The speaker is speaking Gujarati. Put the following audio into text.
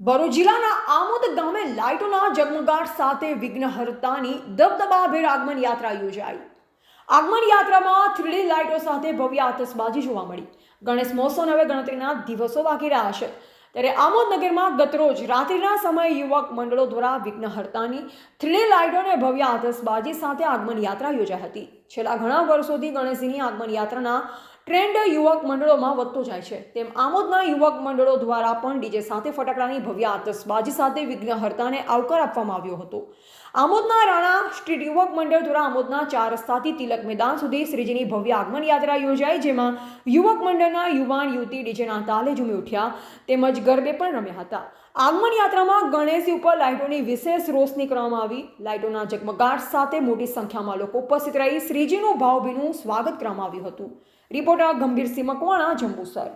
ભરૂચ જિલ્લાના આમોદ ગામે લાઇટોના ઝગમગાટ સાથે વિઘ્નહર્તાની દબદબાભેર આગમન યાત્રા યોજાઈ। આગમન યાત્રામાં 3D લાઇટો સાથે ભવ્ય આતશબાજી જોવા મળી। ગણેશ મહોત્સવને હવે ગણતરીના દિવસો બાકી રહ્યા છે, ત્યારે આમોદ નગરમાં ગતરોજ રાત્રિના સમયે યુવક મંડળો દ્વારા વિઘ્નહર્તાની 3D લાઇટો અને ભવ્ય આતશબાજી સાથે આગમન યાત્રા યોજાઈ હતી। છેલ્લા ઘણા વર્ષોથી ગણેશજીની આગમન યાત્રાના ટ્રેન્ડ યુવક મંડળોમાં વધતો જાય છે, તેમ આમોદના યુવક મંડળો દ્વારા પણ ડીજે સાથે ફટાકડાની ભવ્ય આતશબાજી સાથે વિઘ્નહર્તાને આવકાર આપવામાં આવ્યો હતો। આમોદના રાણા સ્ટ્રીટ યુવક મંડળ દ્વારા આમોદના 4 રસ્તાથી તિલક મેદાન સુધી શ્રીજીની ભવ્ય આગમન યાત્રા યોજાઈ, જેમાં યુવક મંડળના યુવાન યુવતી ડીજેના તાલે ઝૂમી ઉઠ્યા તેમજ ગરબે પણ રમ્યા હતા। આગમન યાત્રામાં ગણેશજી ઉપર લાઇટોની વિશેષ રોશની કરવામાં આવી। લાઇટોના ઝગમગાટ સાથે મોટી સંખ્યામાં લોકો ઉપસ્થિત રહી શ્રીજીનું ભાવભીનું સ્વાગત કરવામાં આવ્યું હતું। રિપોર્ટર ગંભીરસિંહ મકવાણા, જંબુસર।